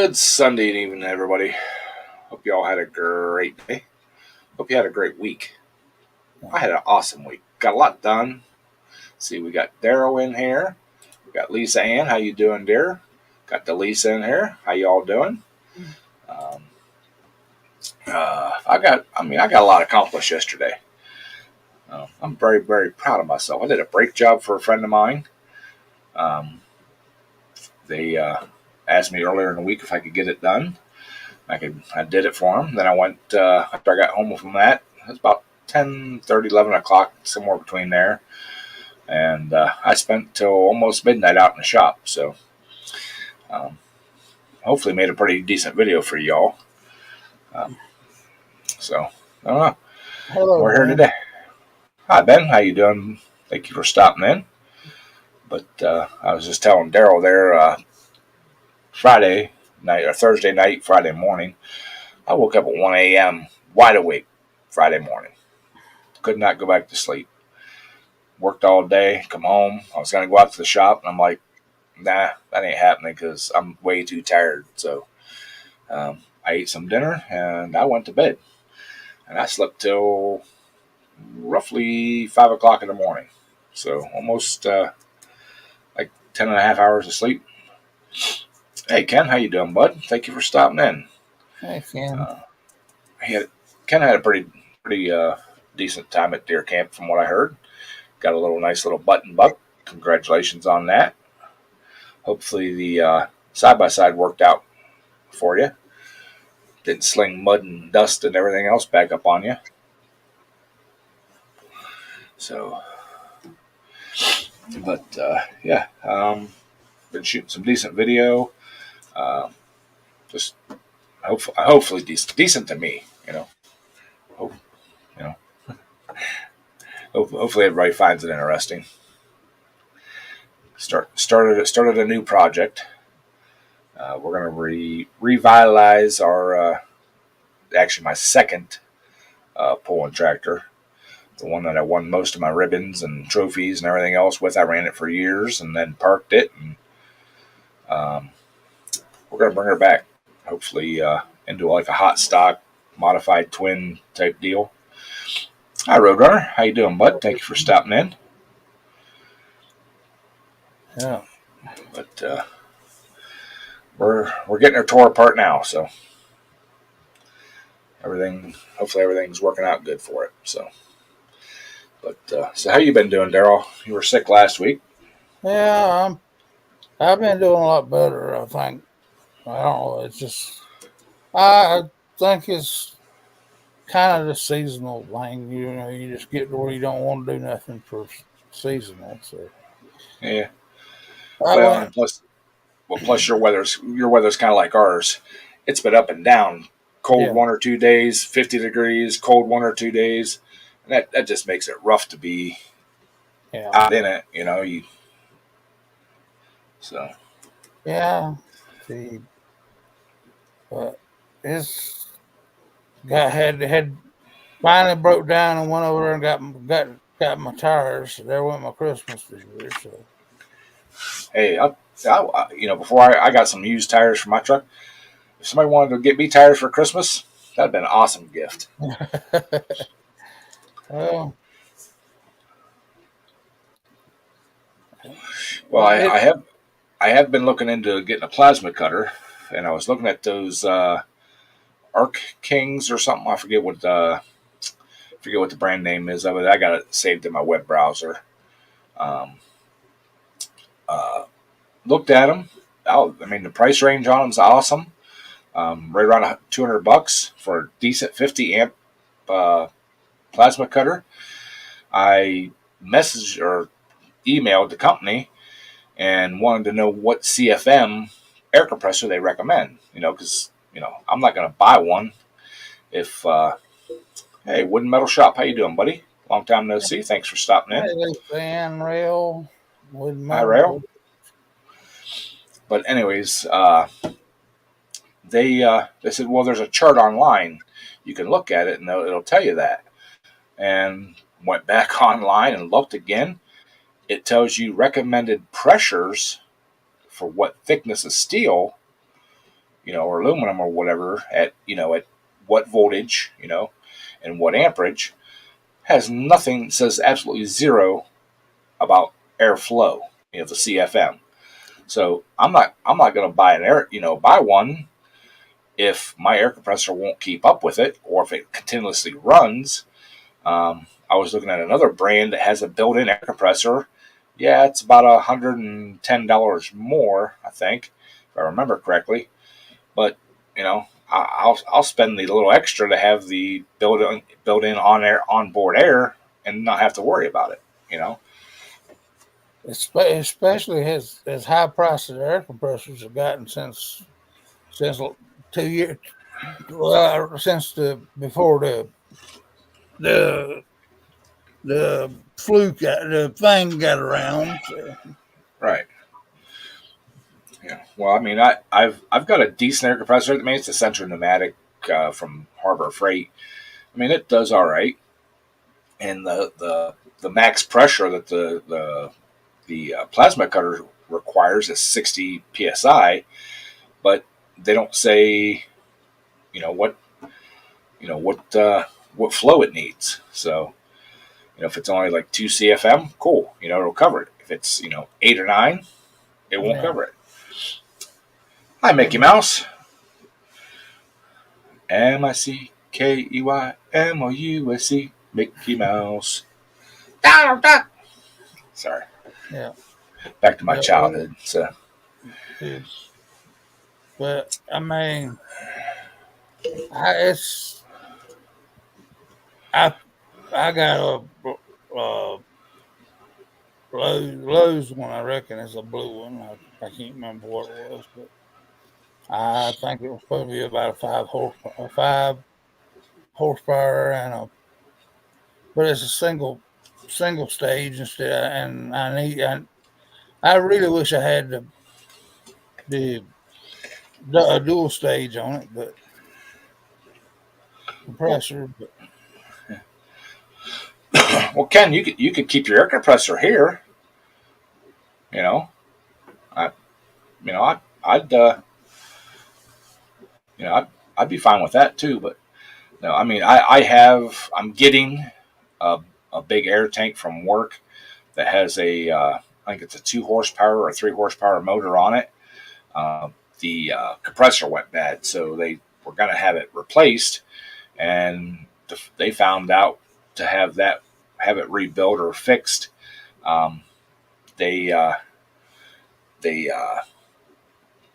Good Sunday evening, everybody. Hope you all had a great day. Hope you had a great week. I had an awesome week. Got a lot done. See, we got Daryl in here. We got Lisa Ann. How you doing, dear? Got Delisa in here. How you all doing? Um, I got a lot accomplished yesterday. I'm very, very proud of myself. I did a brake job for a friend of mine. They asked me earlier in the week if I could get it done. I did it for them. Then I went, after I got home from that, it was about 10:30, 11 o'clock, somewhere between there. And I spent till almost midnight out in the shop. So um, hopefully made a pretty decent video for y'all. So I don't know. Hello, We're here Ben. today. Hi, Ben. How you doing? Thank you for stopping in. But I was just telling Daryl there Friday night or Thursday night, Friday morning, I woke up at 1 a.m. wide awake Friday morning. Could not go back to sleep. Worked all day, come home. I was going to go out to the shop, and I'm like, nah, that ain't happening because I'm way too tired. So I ate some dinner, and I went to bed. And I slept till roughly 5 o'clock in the morning. So almost like 10 and a half hours of sleep. Hey, Ken, how you doing, bud? Thank you for stopping in. Hey, Ken. Uh, Ken had a pretty decent time at deer camp, from what I heard. Got a nice little button buck. Congratulations on that. Hopefully the side by side worked out for you. Didn't sling mud and dust and everything else back up on you. So, but yeah, been shooting some decent video. Uh, just hopefully decent to me. Hope, you know. Hopefully everybody finds it interesting. Started a new project. We're gonna revitalize our actually my second pulling tractor, the one that I won most of my ribbons and trophies and everything else with. I ran it for years and then parked it, and um, we're gonna bring her back, hopefully into like a hot stock modified twin type deal. Hi, Roadrunner. How you doing, bud? Thank you for stopping in. Yeah. But we're getting her tore apart now, so hopefully everything's working out good for it. So, but so how you been doing, Daryl? You were sick last week. Yeah, I've been doing a lot better, I think. I don't know. It's just, I think it's kind of the seasonal thing. You just get to where you don't want to do nothing for seasonal. So Yeah. I Well, and went, plus your weather's kind of like ours. It's been up and down. Cold yeah, 1 or 2 days, 50 degrees. Cold 1 or 2 days, and that just makes it rough to be yeah, out in it. You so yeah. See, but it's had finally broke down and went over there and got my tires. There went my Christmas this year. So hey, before I got some used tires for my truck. If somebody wanted to get me tires for Christmas, that'd been an awesome gift. well, Well, it, I have been looking into getting a plasma cutter, and I was looking at those Arc Kings or something. I forget what the brand name is of it. I got it saved in my web browser. Um, uh, Looked at them. I mean, the price range on them is awesome. Right around $200 for a decent 50 amp uh, plasma cutter. I messaged or emailed the company and wanted to know what CFM air compressor they recommend. Because I'm not going to buy one if. Hey, Wooden Metal Shop, how you doing, buddy? Long time no see. Thanks for stopping in. Hey, fan rail with Hi, Rail. metal. But anyways, they said, well, there's a chart online. You can look at it and it'll tell you that. And went back online and looked again. It tells you recommended pressures for what thickness of steel or aluminum or whatever at at what voltage, and what amperage, has nothing, says absolutely zero about airflow, the CFM. So I'm not going to buy buy one if my air compressor won't keep up with it, or if it continuously runs. I was looking at another brand that has a built-in air compressor. Yeah, it's about $110 more, I think, if I remember correctly. But I'll spend the little extra to have the built-in onboard air and not have to worry about it. Especially as high prices air compressors have gotten since 2 years, well, since before the the the thing got around. So. Right. Yeah. Well, I mean, I've got a decent air compressor. I mean, it's a Central Pneumatic from Harbor Freight. I mean, it does all right, and the max pressure that the plasma cutter requires is 60 psi, but they don't say, you know what you know what flow it needs. So if it's only like 2 CFM, cool. It'll cover it. If it's 8 or 9, it won't Yeah. cover it. Hi, Mickey Mouse. MICKEYMOUSE. Mickey Mouse. Donald Duck. Sorry. Yeah. Back to my Yeah. childhood. So. But I mean, it's I got a Lowe's one. I reckon it's a blue one. I can't remember what it was, but I think it was supposed to be about a 5 horsepower but it's a single stage instead. And I really wish I had the a dual stage on it, but compressor. But Well, Ken, you could keep your air compressor here. You know, I I'd I'd be fine with that too. But no, I mean I'm getting a big air tank from work that has I think it's a 2 horsepower or 3 horsepower motor on it. The compressor went bad, so they were going to have it replaced, and they found out to have it rebuilt or fixed. Um, they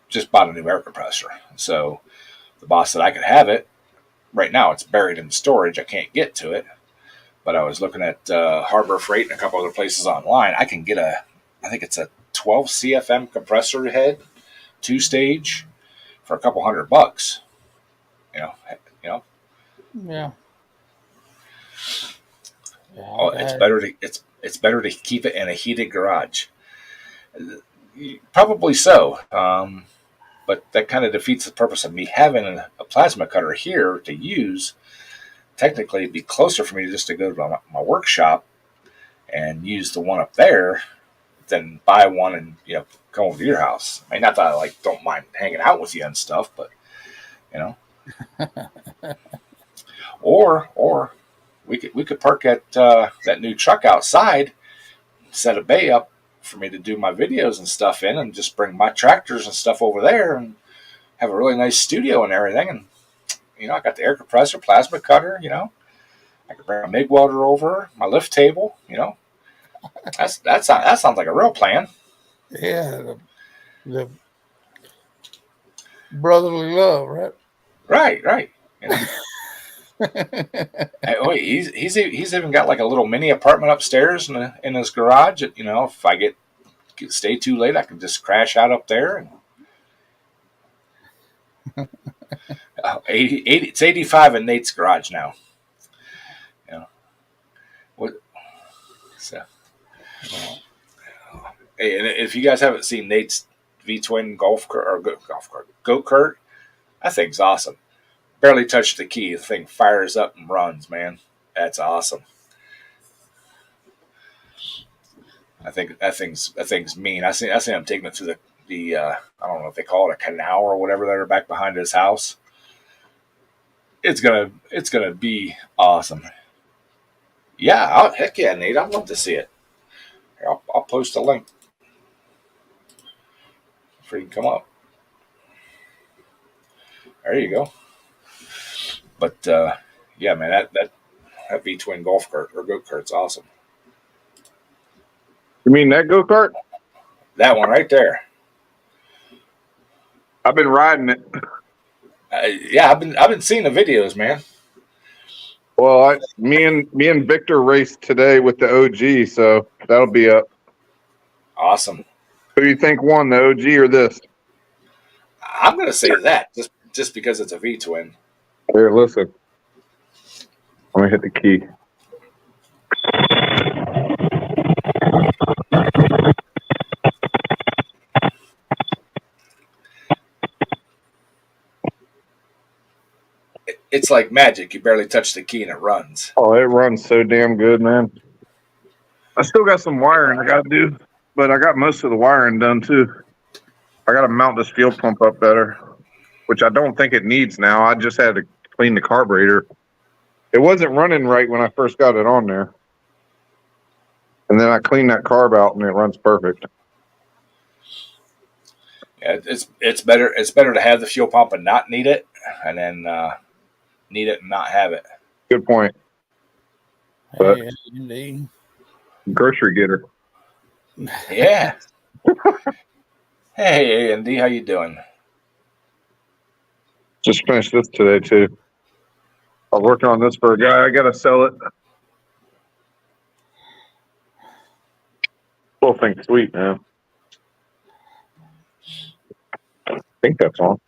just bought a new air compressor. So the boss said I could have it. Right now, it's buried in storage. I can't get to it. But I was looking at Harbor Freight and a couple other places online. I can get I think it's a 12 CFM compressor head, 2-stage, for a couple $100. You know, you know. yeah, Oh, it's better to keep it in a heated garage. Probably so. But that kind of defeats the purpose of me having a plasma cutter here to use. Technically, it'd be closer for me just to go to my workshop and use the one up there than buy one and come over to your house. I mean, not that I don't mind hanging out with you and stuff, but you know, or we could park at that new truck outside, set a bay up for me to do my videos and stuff in, and just bring my tractors and stuff over there and have a really nice studio and everything. And I got the air compressor, plasma cutter. I could bring a MIG welder over, my lift table. That sounds like a real plan. yeah, the brotherly love, right? Right. Oh, he's even got like a little mini apartment upstairs in his garage. If I stay too late, I can just crash out up there. And 80, it's 85 in Nate's garage now. What? So, hey, and if you guys haven't seen Nate's V-twin golf cart or go-kart, that thing's awesome. Barely touched the key, the thing fires up and runs, man. That's awesome. I think that thing's mean. I see him taking it through the I don't know if they call it a canal or whatever that are back behind his house. It's gonna be awesome. Yeah, heck yeah, Nate, I'd love to see it. Here, I'll post a link for you to come up. There you go. But yeah, man, that V twin golf cart or go kart's awesome. You mean that go kart? That one right there. I've been riding it. Yeah, I've been seeing the videos, man. Well, me and Victor raced today with the OG, so that'll be up. Awesome. Who do you think won, the OG or this? I'm gonna say that just because it's a V twin. Here, listen. Let me hit the key. It's like magic. You barely touch the key and it runs. Oh, it runs so damn good, man. I still got some wiring I got to do, but I got most of the wiring done too. I got to mount this fuel pump up better, which I don't think it needs now. I just had to clean the carburetor. It wasn't running right when I first got it on there. And then I cleaned that carb out and it runs perfect. Yeah, it's better. It's better to have the fuel pump and not need it, and then need it and not have it. Good point. But Hey, Andy. grocery getter. Yeah. Hey, Andy, how you doing? Just finished this today too. I was working on this for a guy. I gotta sell it. Whole thing's sweet, man. I think that's all.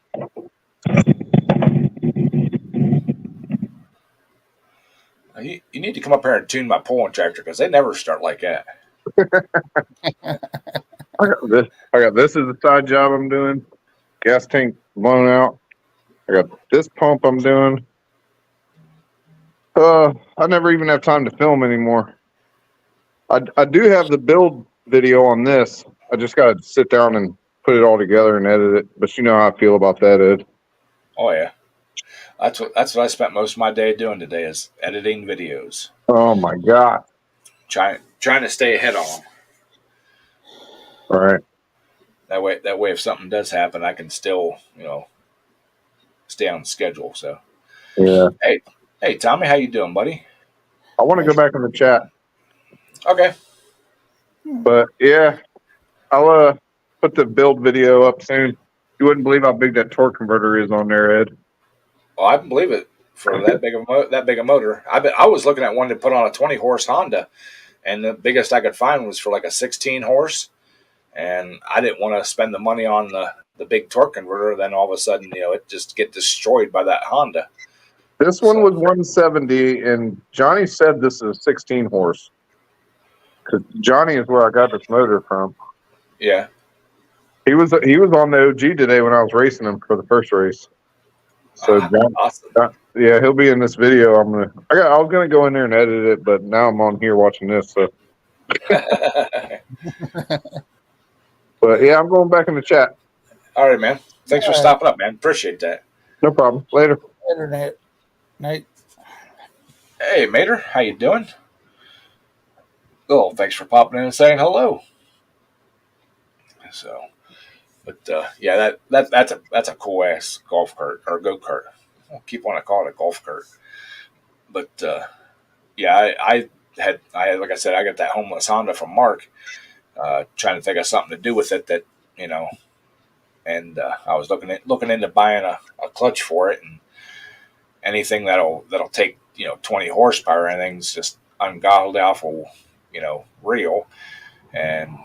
You need to come up here and tune my pulling tractor because they never start like that. I got this as a side job I'm doing. Gas tank blown out. I got this pump I'm doing. I never even have time to film anymore. I do have the build video on this. I just got to sit down and put it all together and edit it. But you know how I feel about that, Ed. Oh yeah, that's what I spent most of my day doing today is editing videos. Oh my God. Trying to stay ahead on them. All right. That way, if something does happen, I can still stay on schedule. So Yeah. hey, Tommy, how you doing, buddy? I want to go back in the chat. Okay. But yeah, I'll put the build video up soon. You wouldn't believe how big that torque converter is on there, Ed. Well, I can believe it for that big a motor. I was looking at one to put on a 20 horse Honda, and the biggest I could find was for like a 16 horse, and I didn't want to spend the money on the big torque converter. Then all of a sudden, it just get destroyed by that Honda. This one was 170, and Johnny said this is a 16 horse. Because Johnny is where I got this motor from. Yeah. He was on the OG today when I was racing him for the first race. So awesome. Yeah, he'll be in this video. I was gonna go in there and edit it, but now I'm on here watching this. So. But yeah, I'm going back in the chat. All right, man. Thanks for stopping up, man. Appreciate that. No problem. Later. Internet, Nate. Hey, Mater, how you doing? Oh, thanks for popping in and saying hello. So, but yeah, that's a cool ass golf cart or go kart. I keep wanting to call it a golf cart, but yeah, I had like I said, I got that homeless Honda from Mark. Trying to think of something to do with it that and I was looking into buying a clutch for it, and anything that'll take 20 horsepower, anything's just ungodly awful real, and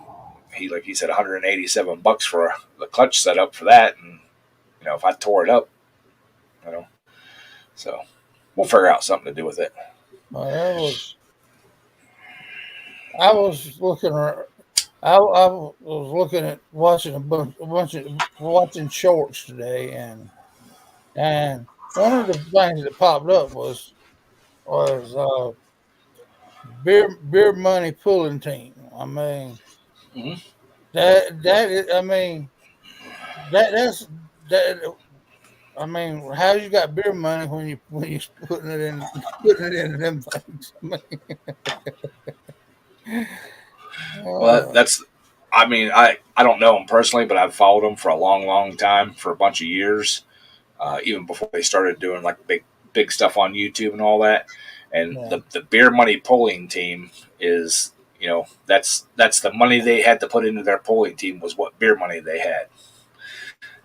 he said $187 for the clutch setup for that, and if I tore it up, so we'll figure out something to do with it. I was looking. I was looking at watching shorts today, and one of the things that popped up was beer money pulling team. I mean, Mm-hmm. that is, I mean, that's that. I mean, how you got beer money when you putting it in them things? Well, Uh, that's. I mean, I don't know them personally, but I've followed them for a long, long time, for a bunch of years, even before they started doing like big stuff on YouTube and all that. And yeah. the beer money polling team is, that's the money they had to put into their polling team was what beer money they had,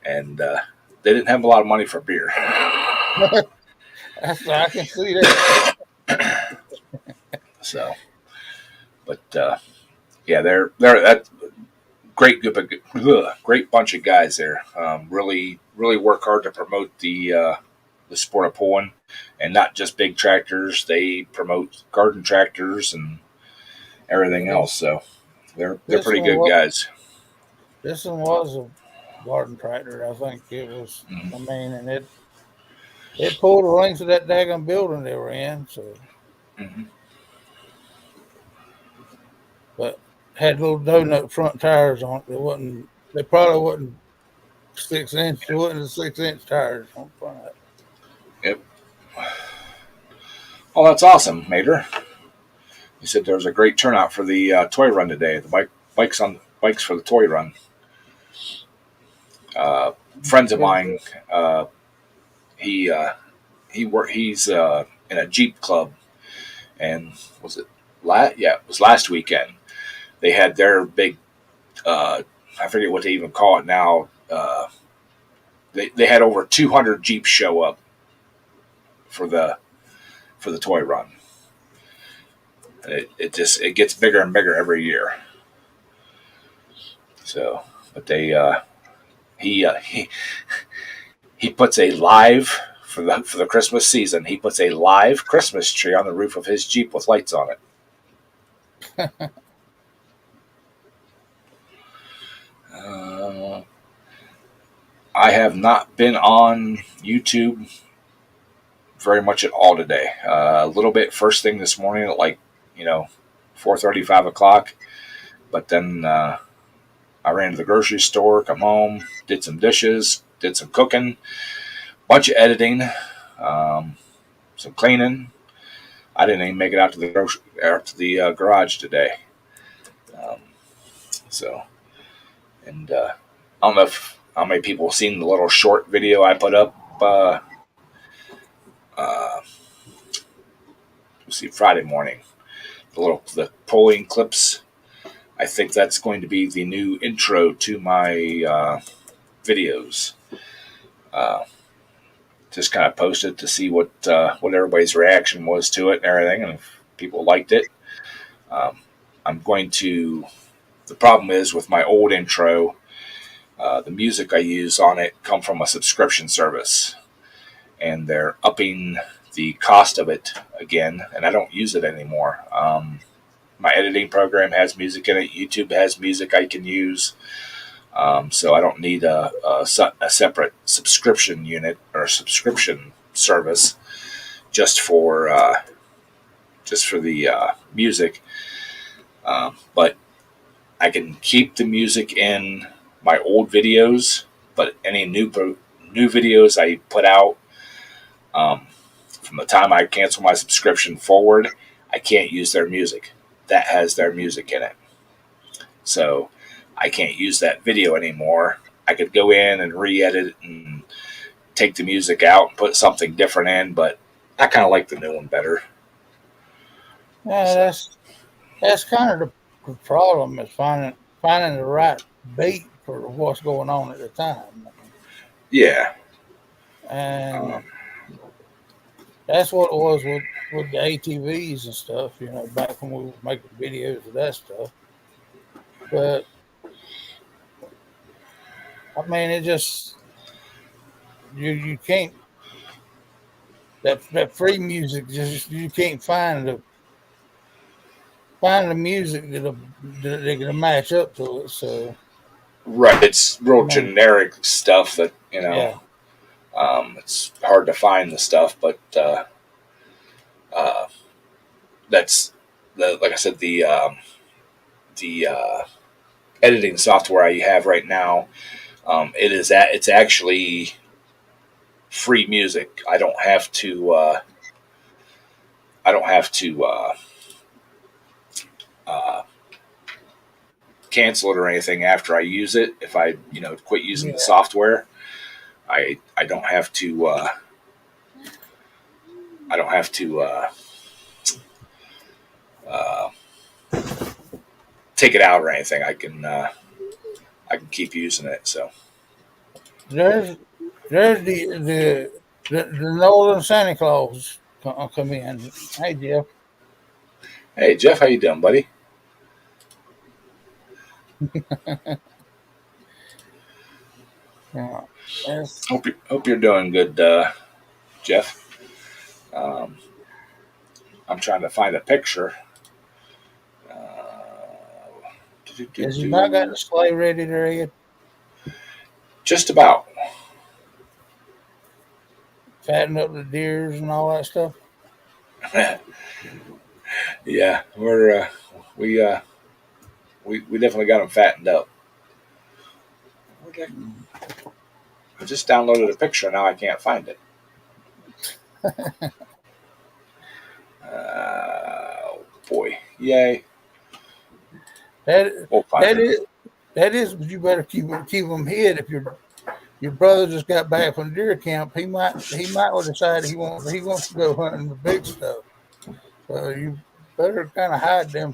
and they didn't have a lot of money for beer. I can see that. So, but yeah, they're that great group of great bunch of guys there. Really, really work hard to promote the sport of pulling, and not just big tractors. They promote garden tractors and everything Yeah, else. So they're this pretty one good was guys. this one was a garden tractor. I think it was. I Mm-hmm. mean, and it pulled the length of that daggone building they were in. So, Mm-hmm. but had little donut front tires on it. They wasn't. They probably wasn't 6 inch. It wasn't the 6 inch tires on the front. Yep. Oh, that's awesome, Mater. You said there was a great turnout for the toy run today. The bikes for the toy run. Uh, Friends of mine, uh, he he's in a Jeep club, and was it yeah, it was last weekend. They had their big, I forget what they even call it now. They had over 200 Jeeps show up for the toy run. And it gets bigger and bigger every year. So, but he uh, he he puts a live for the Christmas season. He puts a live Christmas tree on the roof of his Jeep with lights on it. Uh, I have not been on YouTube very much at all today. A little bit first thing this morning at like, 4:30, 5 o'clock. But then I ran to the grocery store, come home, did some dishes, did some cooking, bunch of editing, um, some cleaning. I didn't even make it out to the garage today. Um, so, and I don't know how many people have seen the little short video I put up. Uh, see, Friday morning, the polling clips. I think that's going to be the new intro to my videos. Uh, just kind of posted to see what everybody's reaction was to it and everything, and if people liked it. Um, I'm going to. The problem is with my old intro, the music I use on it come from a subscription service, and they're upping the cost of it again, and I don't use it anymore. My editing program has music in it. YouTube has music I can use. So I don't need a separate subscription unit or subscription service just for the music. But I can keep the music in my old videos, but any new videos I put out um, from the time I cancel my subscription forward, I can't use their music. That has their music in it, so I can't use that video anymore. I could go in and re-edit it and take the music out and put something different in, but I kind of like the new one better. Yeah, So that's kind of the problem is finding the right beat for what's going on at the time, yeah, and um, that's what it was with the ATVs and stuff. Back when we were making videos of that stuff. But I mean, it just you can't that free music just you can't find the music that'll match up to it. So right. It's I real mean, generic stuff that yeah, it's hard to find the stuff, but uh, that's like I said, the editing software I have right now. It's actually free music. I don't have to. I don't have to uh, cancel it or anything after I use it. If I quit using the Yeah. software, I don't have to. I don't have to uh, take it out or anything. I can keep using it. So There's there's the Northern Santa Claus come in. Hey Jeff. hey Jeff, how you doing, buddy? Yeah. That's, Hope you're doing good, Jeff. Um, I'm trying to find a picture. has you about got the sleigh ready there yet? Just about. Fatten up the deers and all that stuff? Yeah, we uh, we definitely got them fattened up. I just downloaded a picture. Now I can't find it. Oh boy, yay! That We'll find that it. is that is, but you better keep them hid. If your brother just got back from deer camp, he might well decide he wants to go hunting the big stuff. So you better kind of hide them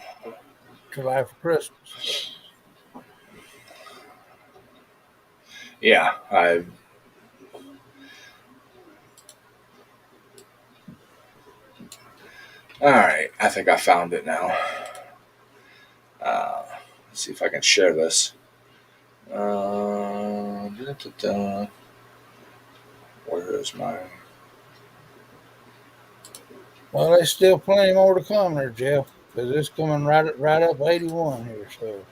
till after Christmas. Yeah, I. All right, I think I found it now. Let's see if I can share this. Da-da-da-da. Where is my? Well, there's still plenty more to come there, Jeff, because it's coming right up 81 here. So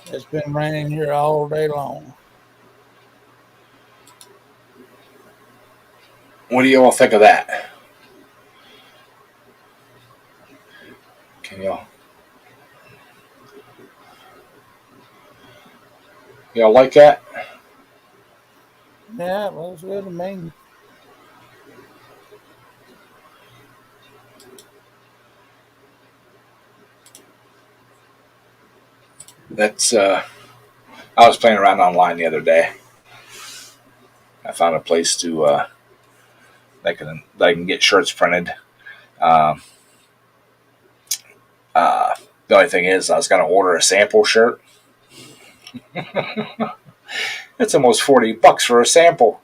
it's been raining here all day long. What do you all think of that? Can y'all like that? Yeah, well, it's good to me. That's I was playing around online the other day. I found a place to that I can get shirts printed. Um, the only thing is, I was going to order a sample shirt. It's almost $40 for a sample.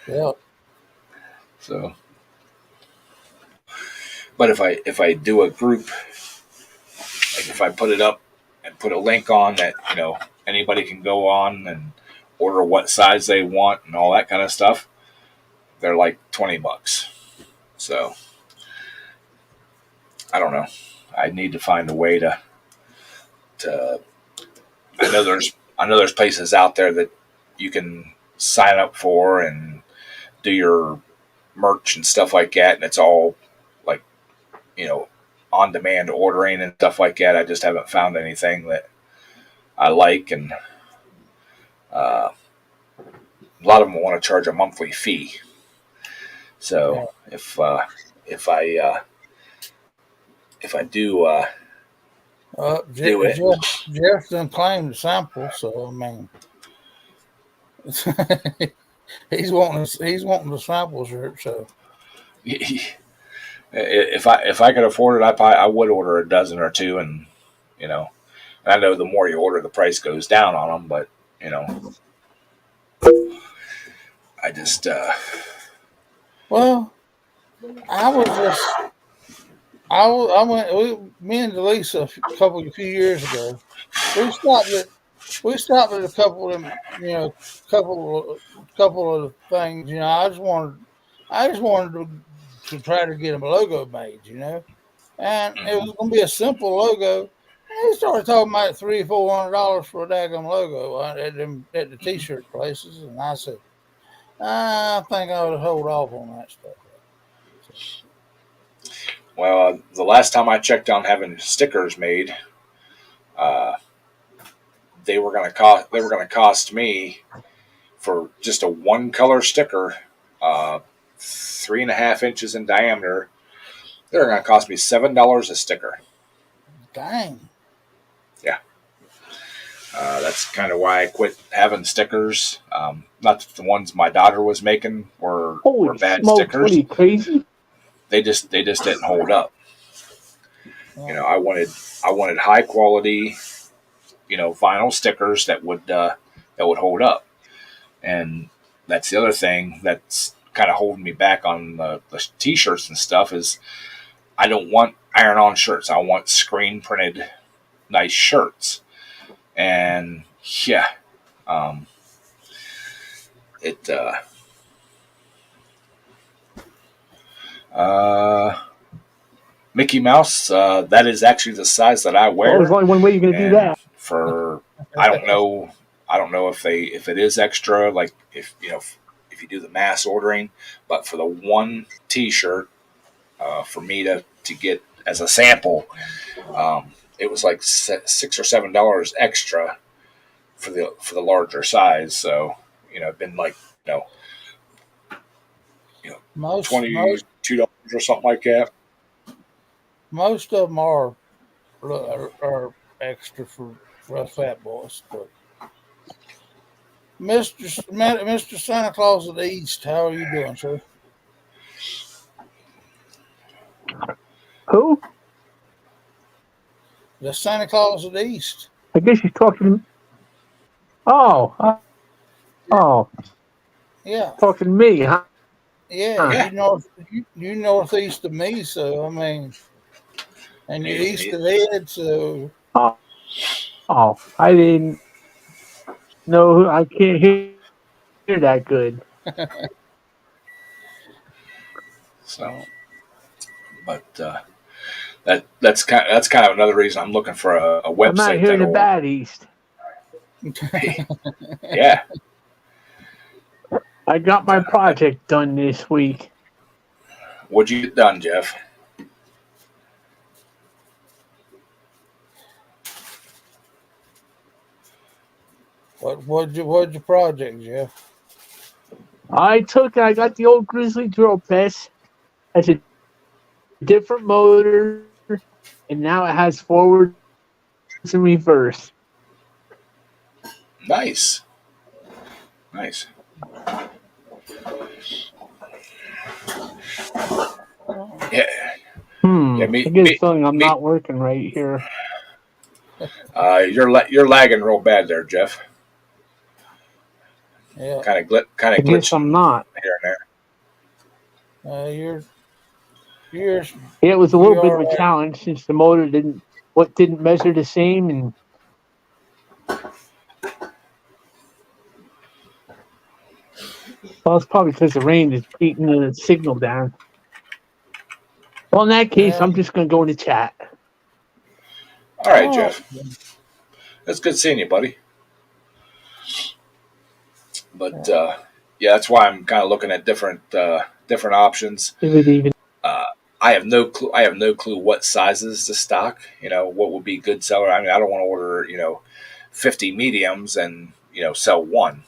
Yeah. So, but if I do a group, like if I put it up and put a link on that, anybody can go on and order what size they want and all that kind of stuff, they're like $20. So I don't know. I need to find a way to. I know there's places out there that you can sign up for and do your merch and stuff like that, and it's all like you know on demand ordering and stuff like that. I just haven't found anything that I like, and uh, a lot of them want to charge a monthly fee. Yeah. So if I if I do it, Jeff done claimed the sample, so I mean, he's wanting the sample shirt. So if I could afford it, I would order a dozen or two, and you know, I know the more you order, the price goes down on them, but you know, I just well, I was just I went me and Delisa a few years ago. We stopped at a couple of them, couple of things. I just wanted to try to get them a logo made, and it was going to be a simple logo. And they started talking about $300-400 for a daggum logo at the t-shirt places, and I said, I think I ought to hold off on that stuff. So, the last time I checked on having stickers made, uh, They were gonna cost me for just a one color sticker, 3.5 inches in diameter. They're gonna cost me $7 a sticker. Dang. Yeah. That's kind of why I quit having stickers. Not that the ones my daughter was making were Holy bad smokes! stickers. What are you crazy? They just didn't hold up. I wanted high quality, vinyl stickers that would hold up. And that's the other thing that's kind of holding me back on the t-shirts and stuff is I don't want iron-on shirts. I want screen printed nice shirts. And yeah, it Mickey Mouse, that is actually the size that I wear. Well, there's only one way you're going to do And that. for I don't know if it is extra, like if you do the mass ordering, but for the one T-shirt, for me to get as a sample, it was like $6 or $7 extra for the larger size. So it'd been like Most $22 or something like that. most of them are extra for us fat boys. But Mr. Santa Claus of the East, how are you doing, sir? Who? The Santa Claus of the East. I guess you're talking. Oh, Yeah, talking to me, huh? yeah. You northeast of me, so I mean, and you're east of Ed, so Oh, I didn't know. I can't hear that good. So, but that's kind of another reason I'm looking for a I'm not website hearing the that'll. bad east. Yeah. I got my project done this week. What'd you get done, Jeff? what'd your project, Jeff? I got the old Grizzly drill press. Has a different motor, and now it has forward and reverse. Nice. Yeah. Yeah, I get a feeling I'm not working right here. You're lagging real bad there, Jeff. Yeah, Kind of I guess glitching I'm not. here and there. you're Yeah, it was a little bit of a right. challenge since the motor didn't measure the same, and well, it's probably because the rain is beating the signal down. Well, in that case, Yeah. I'm just going to go in the chat. All right, Jeff. That's good seeing you, buddy. But yeah, that's why I'm kind of looking at different options. If it even I have no clue. I have no clue what sizes to stock. What would be good seller. I mean, I don't want to order 50 mediums and sell one.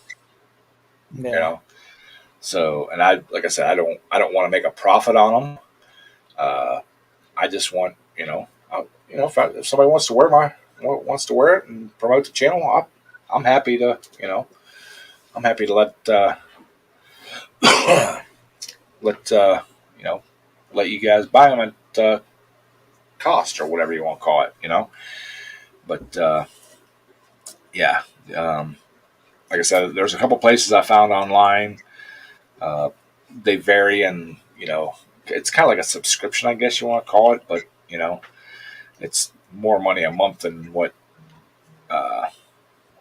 Yeah. So, and like I said, I don't want to make a profit on them. I just want if somebody wants to wear it and promote the channel, I'm happy to let let you guys buy them at cost or whatever you want to call it. But yeah, like I said, there's a couple places I found online. They vary, and it's kind of like a subscription, I guess you want to call it. But it's more money a month than what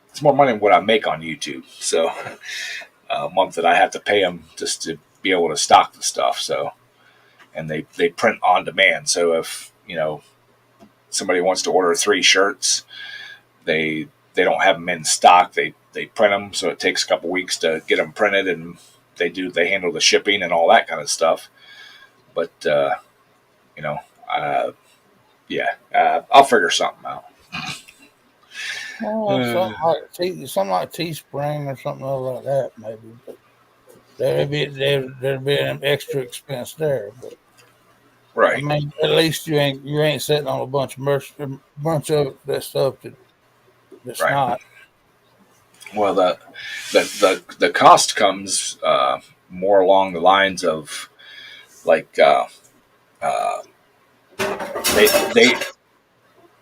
it's more money than what I make on YouTube. So a month that I have to pay them just to be able to stock the stuff. So, and they print on demand. So if somebody wants to order 3 shirts, they don't have them in stock. They print them, so it takes a couple weeks to get them printed, and they handle the shipping and all that kind of stuff. But yeah, I'll figure something out. Well, something like Teespring or something like that, maybe. But there'd be an extra expense there. But I Right. mean, at least you ain't sitting on a bunch of that stuff that's Right. not. Well, the cost comes more along the lines of like uh, they they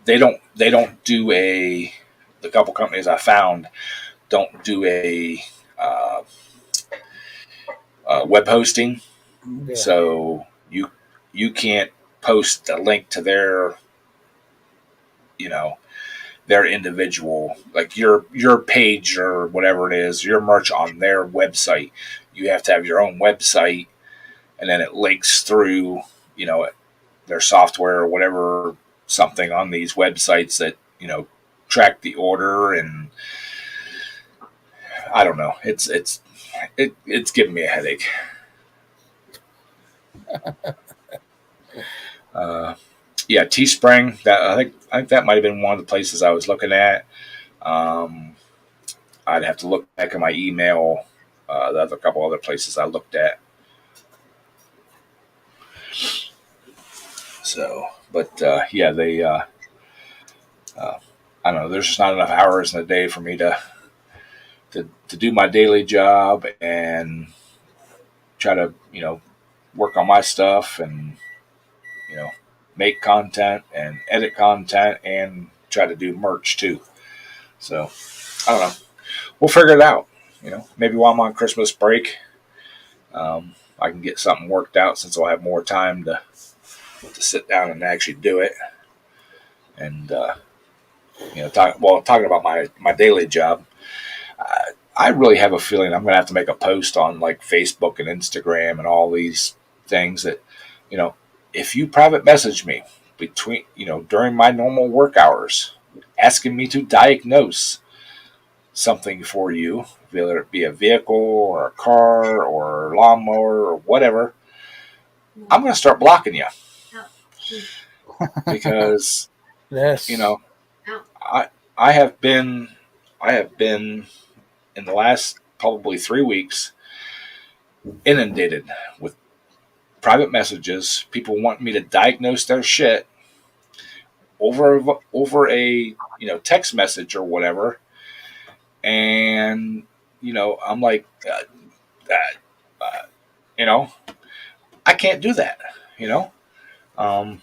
they don't do a the couple companies I found don't do a uh, web hosting, Yeah, so you can't post a link to you know their individual, like your page or whatever it is, your merch on their website. You have to have your own website, and then it links through their software or whatever, something on these websites that track the order. And I don't know, it's giving me a headache. uh, yeah, Teespring, that I think that might have been one of the places I was looking at. um, I'd have to look back at my email, the other couple other places I looked at. So, but yeah, they uh, I don't know, there's just not enough hours in the day for me to do my daily job and try to work on my stuff, and you know make content and edit content and try to do merch too. So I don't know. We'll figure it out. Maybe while I'm on Christmas break, I can get something worked out, since I'll have more time to sit down and actually do it. And talking about my daily job, I really have a feeling I'm going to have to make a post on like Facebook and Instagram and all these things that, you know, if you private message me during my normal work hours, asking me to diagnose something for you, whether it be a vehicle or a car or a lawnmower or whatever, I'm going to start blocking you, because you that's know I I have been in the last probably 3 weeks inundated with private messages, people wanting me to diagnose their shit over a text message or whatever. And I'm like, uh, you know I can't do that. you know um,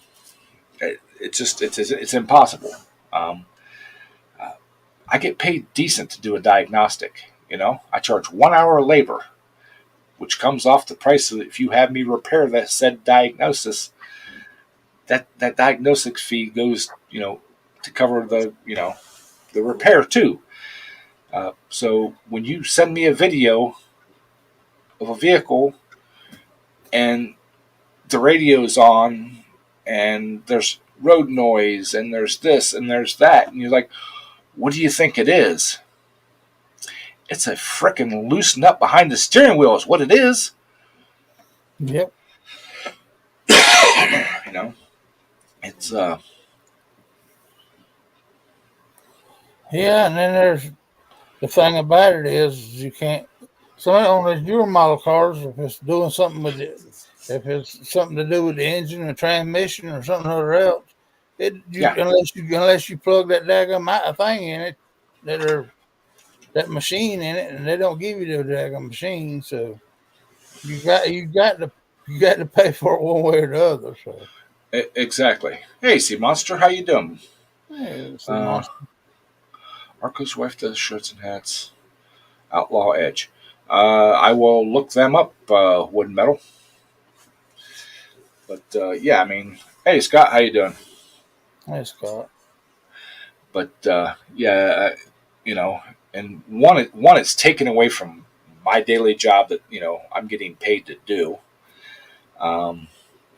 it's impossible. um, uh, I get paid decent to do a diagnostic. I charge 1 hour of labor, which comes off the price of, if you have me repair that said diagnosis, that diagnostic fee goes to cover the repair too. So when you send me a video of a vehicle and the radio's on and there's road noise and there's this and there's that, and you're like, what do you think it is? It's a frickin' loose nut behind the steering wheel is what it is. yep. you know it's Yeah, and then there's the thing about it is you can't. So on these newer model cars, if it's doing something with it, if it's something to do with the engine or transmission or something or else, yeah. unless you plug that daggum thing in it, that are that machine in it, and they don't give you the daggum machine, so you got to pay for it one way or the other. So Exactly. Hey, Sea Monster, how you doing? yeah, see, uh monster. Arco's wife does shirts and hats. Outlaw Edge. I will look them up, wood and metal. But yeah, I mean, hey Scott, how you doing? Hey, Scott. But yeah, you know, and one it's taken away from my daily job that I'm getting paid to do. Um,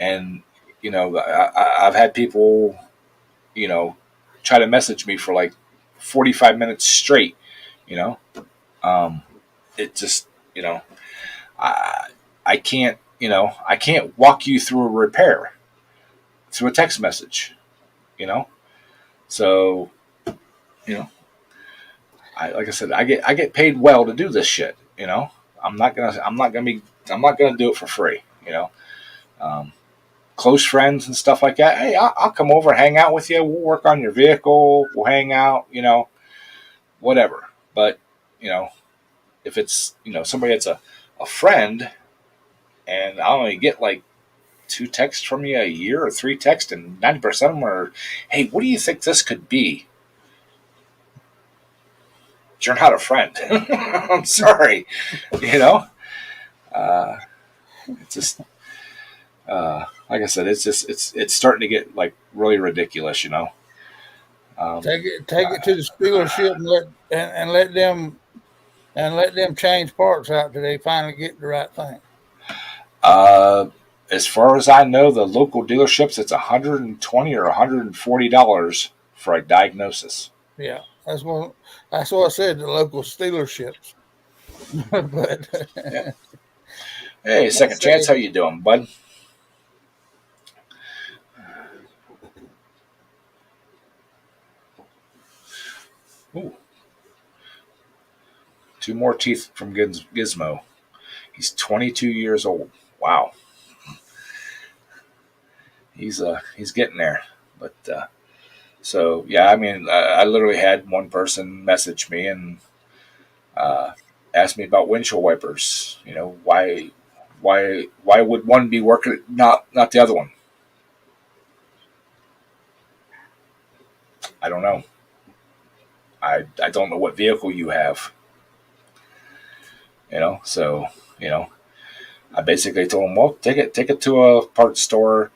and I've had people you know try to message me for like 45 minutes straight. You know, um, it just I I can't I can't walk you through a repair through a text message. You know, so you know like I said, I get paid well to do this shit. I'm not gonna do it for free. Um, Close friends and stuff like that. Hey, I'll come over and hang out with you. We'll work on your vehicle. We'll hang out. Whatever. But you know, if it's somebody that's a friend, and I only get like 2 texts from you a year or 3 texts, and 90% of them are, "Hey, what do you think this could be?" You're not a friend. I'm sorry. You know, uh, it's just like I said, it's starting to get like really ridiculous. Um, Take it to the dealership and let them change parts out till they finally get the right thing. uh, as far as I know, the local dealerships, it's $120 or $140 for a diagnosis. Yeah, that's what I said. The local dealerships, but Yeah. Hey, like I second chance, said, how you doing, bud? Ooh, 2 more teeth from Gizmo. He's 22 years old. Wow, he's getting there. But so yeah, I mean, I literally had one person message me and uh, ask me about windshield wipers. Why would one be working, not the other one? I don't know. I don't know what vehicle you have. So you know, I basically told them, well, take it to a parts store.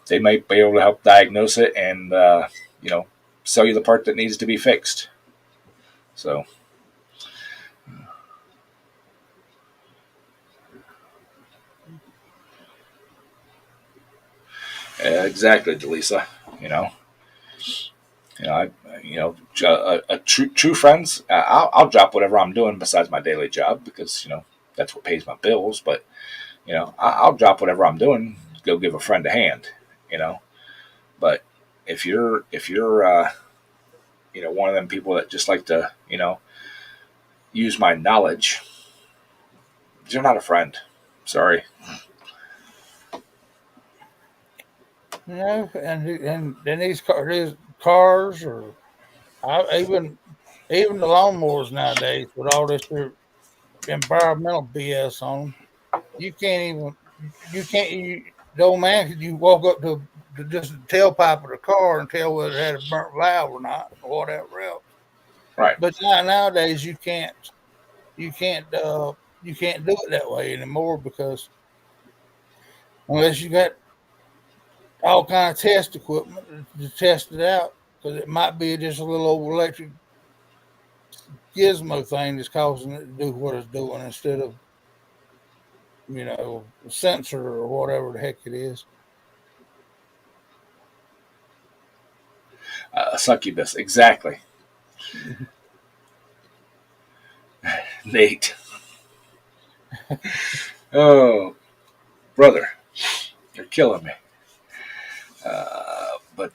They might be able to help diagnose it and sell you the part that needs to be fixed. So exactly, Delisa. You know, I true friends. I'll drop whatever I'm doing besides my daily job because that's what pays my bills. But I'll drop whatever I'm doing, go give a friend a hand. You know, but if you're one of them people that just like to use my knowledge, you're not a friend. Sorry. and then these cars or even the lawnmowers nowadays with all this environmental BS on them, you can't even you can't you, the old man could you walk up to just the tailpipe of the car and tell whether it had a burnt valve or not or whatever else. Right. But nowadays you can't you can't do it that way anymore because unless you got all kind of test equipment to test it out, because it might be just a little old electric gizmo thing that's causing it to do what it's doing instead of a sensor or whatever the heck it is. A succubus. Exactly. Nate. Oh, brother, you're killing me. But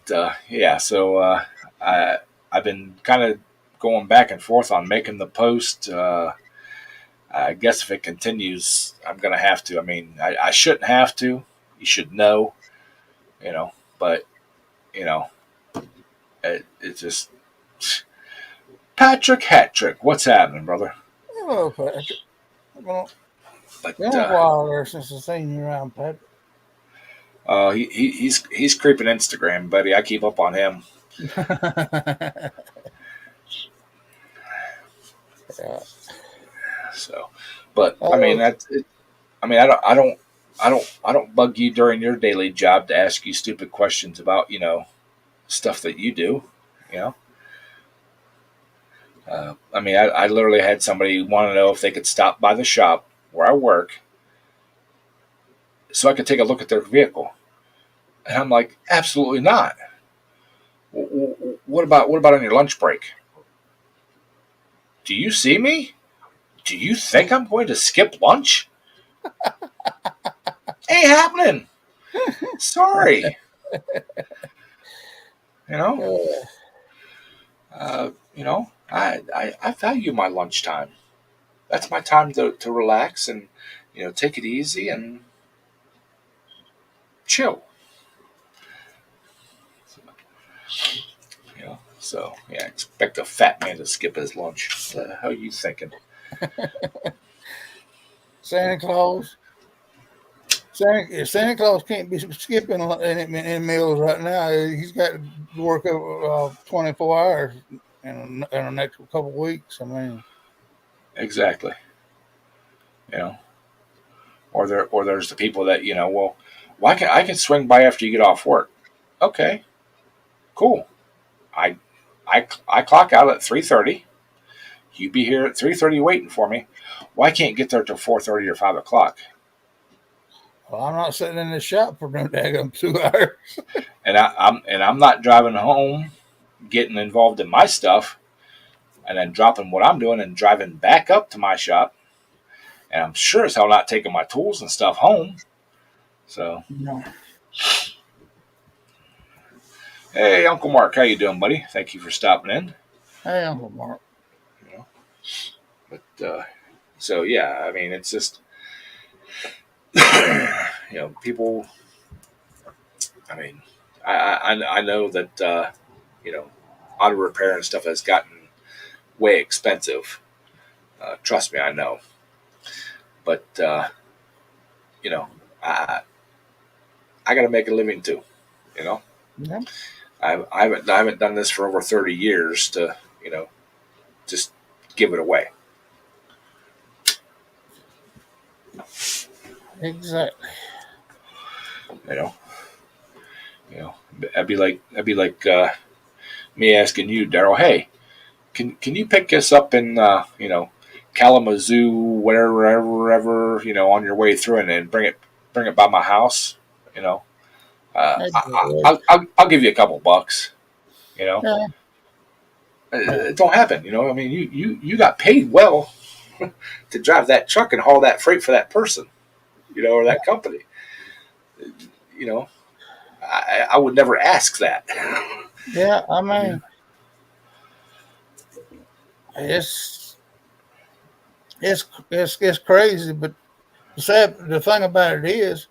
yeah, so I've been kind of going back and forth on making the post. I guess if it continues, I'm going to have to. I mean, I shouldn't have to. You should know, but, you know, it's just. Patrick Hattrick, what's happening, brother? Hello, Patrick. Well, But been a while there since I've seen you around, Patrick. he's creeping Instagram, buddy. I keep up on him. Yeah. So, but I mean Oh, that's it. I mean I don't bug you during your daily job to ask you stupid questions about stuff that you do. You know, I mean I literally had somebody want to know if they could stop by the shop where I work so I could take a look at their vehicle, and I'm like, absolutely not. What about on your lunch break? Do you see me? Do you think I'm going to skip lunch? Ain't happening. Sorry. You know. uh, I value my lunchtime. That's my time to relax and take it easy and chill. So yeah, expect a fat man to skip his lunch. How are you thinking? Santa Claus. Santa Claus can't be skipping in meals right now. He's got to work over 24 hours in the next couple of weeks. I mean, Exactly. You know, or there's the people that well, why can I can swing by after you get off work? Okay, cool. I I clock out at 3:30. You be here at 3:30 waiting for me. Why can't get there till 4:30 or 5 o'clock? well, I'm not sitting in the shop for no daggum 2 hours. And I'm not driving home, getting involved in my stuff, and then dropping what I'm doing and driving back up to my shop. And I'm sure as hell not taking my tools and stuff home. So, No. hey, Uncle Mark, how you doing, buddy? Thank you for stopping in. Hey, Uncle Mark. You know, but so yeah, I mean, it's just people. I mean, I know that auto repair and stuff has gotten way expensive. Trust me, I know. But you know, I I got to make a living too. You know, Yeah. I haven't done this for over 30 years to just give it away. Exactly. You know, you know, that'd be like me asking you, Daryl. Hey, can you pick us up in Kalamazoo, wherever on your way through, and then bring it by my house? You know, Hey, I'll give you a couple bucks. You know, yeah. it don't happen. I mean, you got paid well to drive that truck and haul that freight for that person. Or that company. You know, I would never ask that. Yeah. I mean, it's it's crazy, but the thing about it is,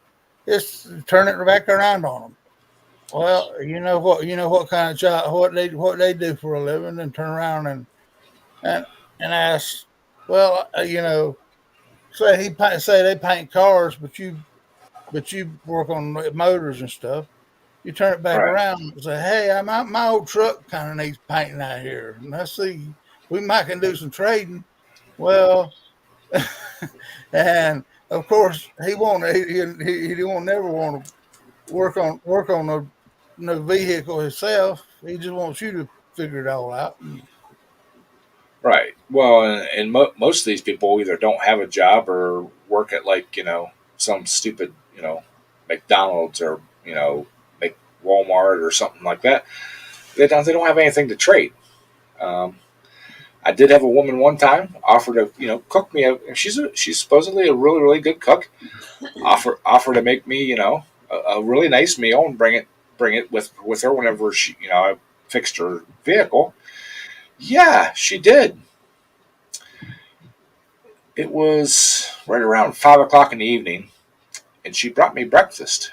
it's turn it back around on them. Well, you know what kind of job what they do for a living, and turn around and and ask, well, say they paint cars, but you work on motors and stuff. You turn it back Right. around and say, hey, my old truck kind of needs painting out here, and I see we might can do some trading. Well, and of course he won't never want to work on a no vehicle himself. He just wants you to figure it all out. Right. Well, and most of these people either don't have a job or work at like some stupid McDonald's or like Walmart or something like that. They don't have anything to trade. Um, I did have a woman one time offer to cook me. She's supposedly a really really good cook. Offer to make me a really nice meal and bring it with her whenever I fixed her vehicle. Yeah, she did. It was right around 5 o'clock in the evening, and she brought me breakfast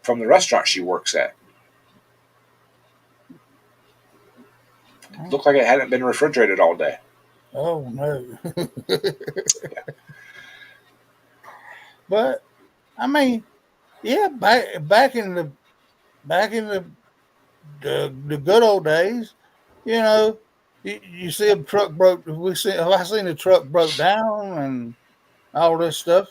from the restaurant she works at. Looked like it hadn't been refrigerated all day. Oh no. But I mean, yeah, back in the good old days, you know, you see a truck broke. I seen a truck broke down and all this stuff.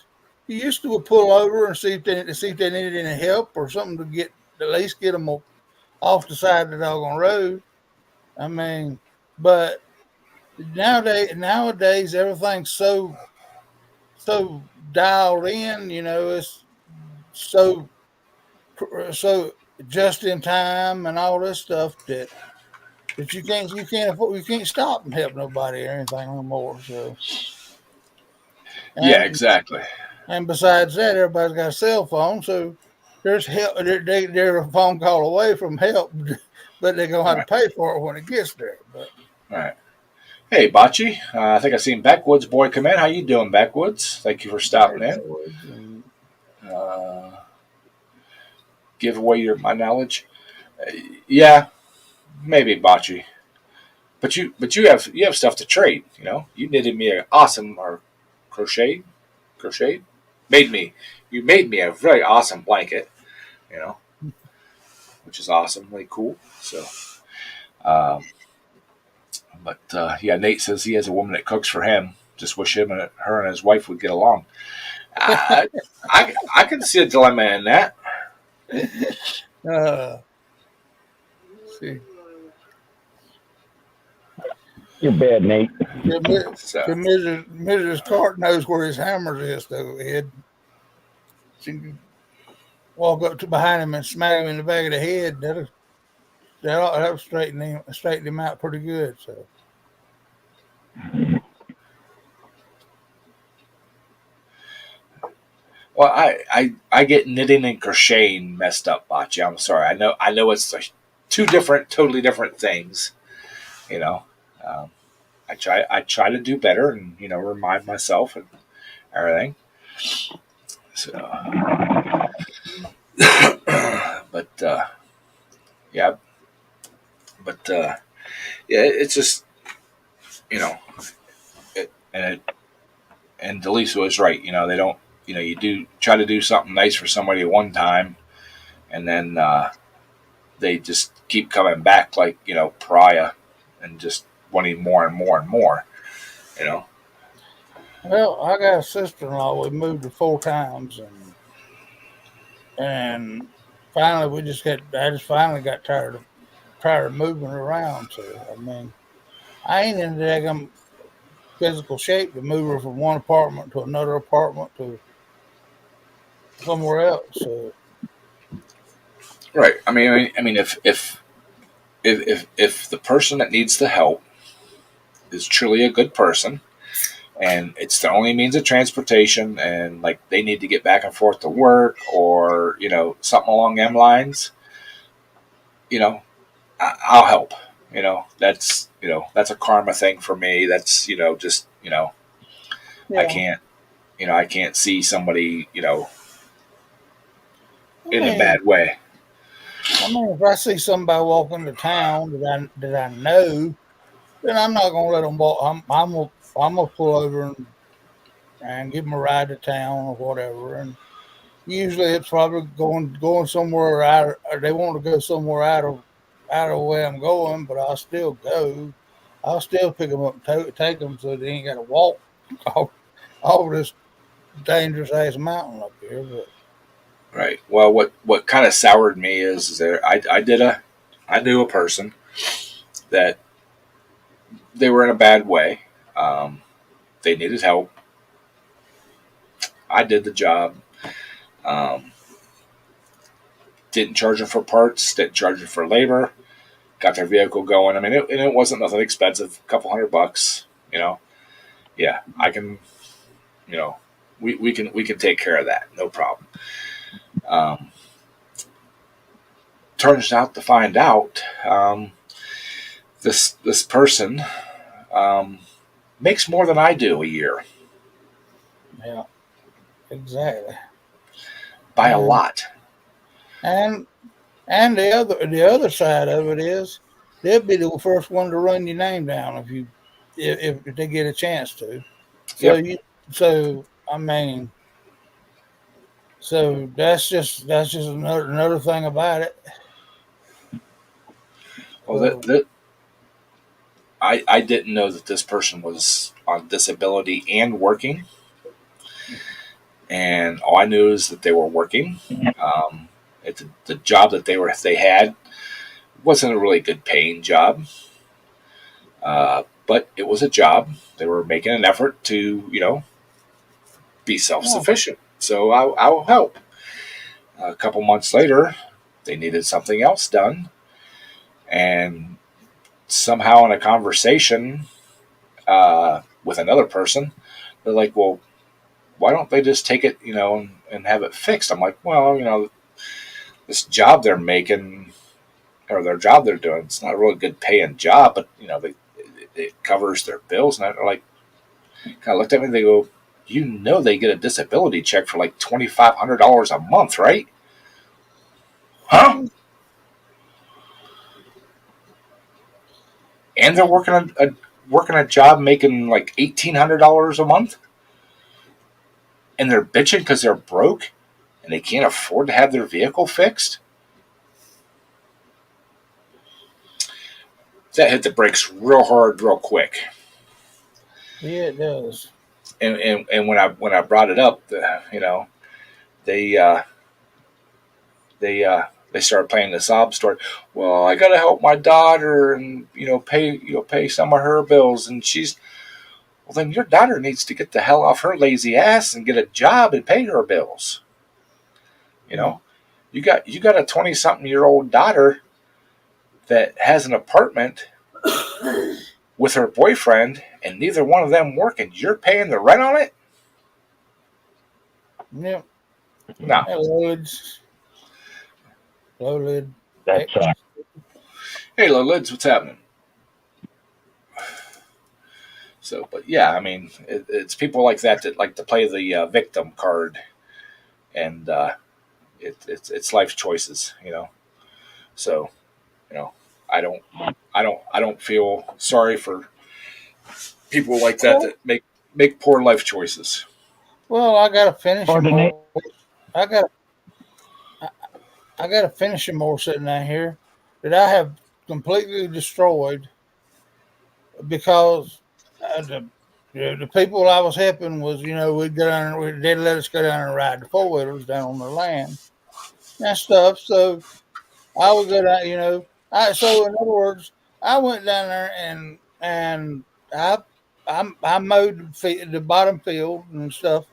You used to pull over and see if they needed any help or something to at least get them off the side of the doggone road. I mean, but nowadays everything's so dialed in. It's so so just in time and all this stuff that you can't stop and help nobody or anything no more. So Yeah, and exactly. and besides that, everybody's got a cell phone, so there's help. They're a phone call away from help, but they're gonna have to pay for it when it gets there. But All right. Hey, Bocce. I think I seen Backwoods boy come in. How you doing, Backwoods? Thank you for stopping in. and Uh, give away my knowledge. Yeah, maybe Bocce. But you have stuff to trade. You know, you knitted me an awesome or crocheted you made me a very awesome blanket. You know, which is awesome, really cool. So, um, but yeah, Nate says he has a woman that cooks for him. Just wish her and his wife would get along. I I can see a dilemma in that. uh, see, You're bad, Nate. So, Mrs. Cart knows where his hammers is, though. Ed, she can walk up to behind him and smack him in the back of the head. That'll straighten him out pretty good. So. well, I get knitting and crocheting messed up, Bocce. I'm sorry. I know it's like two totally different things. You know, um, I try to do better and remind myself and everything. So, but yeah, but yeah, it's just you know, and Delisa was right. They don't. You do try to do something nice for somebody at one time, and then they just keep coming back like pariah, and just wanting more and more and more. You know. Well, I got a sister-in-law. We moved her 4 times, and finally I just finally got tired of moving around. So I mean, I ain't in the physical shape to move her from one apartment to another apartment to somewhere else. So. Right. I mean, if the person that needs the help is truly a good person, and it's the only means of transportation, and like they need to get back and forth to work, or something along them lines, I'll help. That's a karma thing for me. That's just I Yeah. can't see somebody I in a mean, bad way. if I see somebody walk into town that I know, then I'm not gonna let them walk. I'm gonna pull over and give them a ride to town or whatever. And usually it's probably going somewhere out. Or they want to go somewhere out of where I'm going, but I'll still go. I'll still pick them up and take them so they ain't got to walk all this dangerous ass mountain up here. But Right. Well, what kind of soured me is there. I knew a person that they were in a bad way. Um, they needed help. I did the job. Um, didn't charge them for parts. Didn't charge them for labor. Got their vehicle going. I mean, it wasn't nothing expensive. A couple $100. Yeah, I can. We can take care of that. No problem. Um, turns out to find out this person um, makes more than I do a year yeah, exactly. by a And lot. and and the other side of it is they'll be the first one to run your name down if they get a chance to. So Yep. you so I mean so that's just another thing about it. Well, So I didn't know that this person was on disability and working, and all I knew is that they were working. Um, the job that they had wasn't a really good paying job, but it was a job. They were making an effort to be self yeah, sufficient. So I'll help. A couple months later, they needed something else done, and somehow in a conversation with another person, they're like, "Well, why don't they just take it, and have it fixed?" I'm like, "Well, this job they're making or their job they're doing. It's not a really good paying job, but it covers their bills. And I like kind of looked at me. And they go, they get a disability check for like $2,500 a month, right? Huh? And they're working a job making like $1,800 a month, and they're bitching because they're broke and they can't afford to have their vehicle fixed. That hit the brakes real hard, real quick. Yeah, it does. And when I brought it up, they they started playing the sob story. Well, I got to help my daughter and pay some of her bills, and she's well. Then your daughter needs to get the hell off her lazy ass and get a job and pay her bills. You got a 20-something-year-old daughter that has an apartment with her boyfriend, and neither one of them work, and you're paying the rent on it. Yep. No. Low lid. That's Hey, Lids, what's happening? So, but yeah, I mean, it's people like that like to play the victim card, and it's life choices, So, I don't feel sorry for people like that make poor life choices. Well, I gotta finish Or him the more. I gotta finish him more sitting down here that I have completely destroyed because the people I was helping was, we'd go down, they'd let us go down and ride the 4-wheelers down on their land and stuff. So I would go down, so in other words, I went down there and I mowed the bottom field and stuff,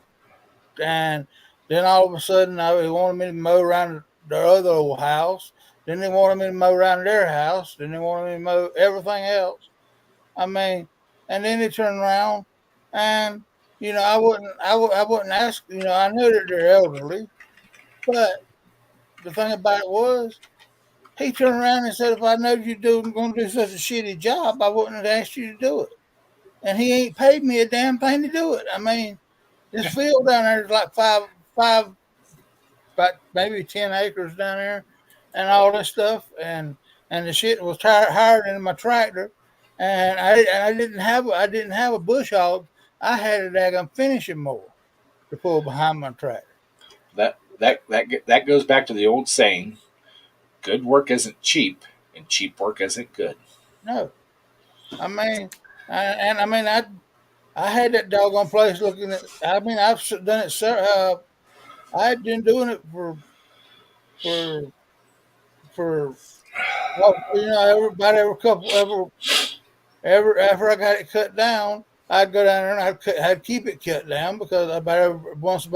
and then all of a sudden they wanted me to mow around their other old house. Then they wanted me to mow around their house. Then they wanted me to mow everything else. I mean, and then they turned around, and I wouldn't ask. I knew that they're elderly, but the thing about it was, he turned around and said, "If I know you're going to do such a shitty job, I wouldn't have asked you to do it." And he ain't paid me a damn thing to do it. I mean, this field down there is like five, about maybe 10 acres down there, and all this stuff, and the shit was hired into my tractor, and I didn't have a bush hog. I had a daggone finishing mower to pull behind my tractor. That goes back to the old saying: good work isn't cheap, and cheap work isn't good. No, I mean, I had that doggone place looking at. I mean, I've done it, sir. I had been doing it for everybody after I got it cut down, I'd go down there and I'd keep it cut down because about once